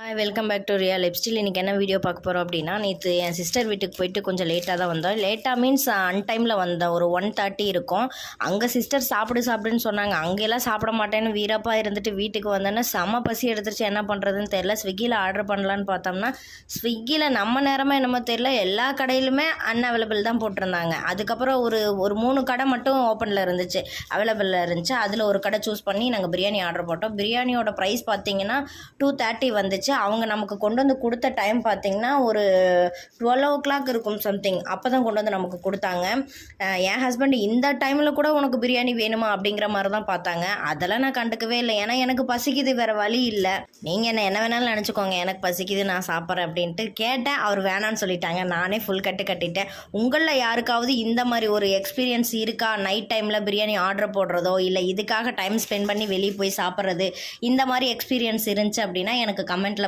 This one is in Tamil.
Hi welcome back to Riya lifestyle. இன்றைக்கி என்ன வீடியோ பார்க்க போகிறோம் அப்படின்னா, நேற்று என் சிஸ்டர் வீட்டுக்கு போயிட்டு கொஞ்சம் லேட்டாக தான் வந்தோம். லேட்டாக மீன்ஸ் அன்டைமில் வந்தோம். ஒரு 1:30 இருக்கும். அங்கே சிஸ்டர் சாப்பிடுன்னு சொன்னாங்க. அங்கெல்லாம் சாப்பிட மாட்டேன்னு வீரப்பா இருந்துட்டு வீட்டுக்கு வந்தோன்னே செம பசி எடுத்துருச்சு. என்ன பண்ணுறதுன்னு தெரில. ஸ்விக்கியில் ஆர்டர் பண்ணலான்னு பார்த்தோம்னா ஸ்விக்கியில் நம்ம நேரமாக என்னமோ தெரில, எல்லா கடையிலுமே அன்அவைலபிள் தான் போட்டிருந்தாங்க. அதுக்கப்புறம் ஒரு 3 கடை மட்டும் ஓப்பனில் இருந்துச்சு, அவைலபிளில் இருந்துச்சு. அதில் ஒரு கடை சூஸ் பண்ணி நாங்கள் பிரியாணி ஆர்டர் போட்டோம். பிரியாணியோட ப்ரைஸ் பார்த்தீங்கன்னா 230 வந்துச்சு. அவங்க நமக்கு கொண்டு வந்து கொடுத்த டைம் பார்த்திங்கன்னா ஒரு 12 o'clock இருக்கும் சம்திங். அப்போ தான் கொண்டு வந்து நமக்கு கொடுத்தாங்க. என் ஹஸ்பண்ட் இந்த டைமில் கூட உனக்கு பிரியாணி வேணுமா அப்படிங்கிற மாதிரி தான் பார்த்தாங்க. அதெல்லாம் நான் கண்டுக்கவே இல்லை. ஏன்னா எனக்கு பசிக்குது, வேறு வழி இல்லை. நீங்கள் என்ன வேணாலும் நினச்சிக்கோங்க, எனக்கு பசிக்குது, நான் சாப்பிட்றேன் அப்படின்ட்டு கேட்டேன். அவர் வேணான்னு சொல்லிட்டாங்க. நானே ஃபுல் கட்டிட்டேன். உங்களில் யாருக்காவது இந்த மாதிரி ஒரு எக்ஸ்பீரியன்ஸ் இருக்கா? நைட் டைமில் பிரியாணி ஆர்டர் போடுறதோ இல்லை இதுக்காக டைம் ஸ்பெண்ட் பண்ணி வெளியே போய் சாப்பிட்றது, இந்த மாதிரி எக்ஸ்பீரியன்ஸ் இருந்துச்சு அப்படின்னா எனக்கு கமெண்ட்டில்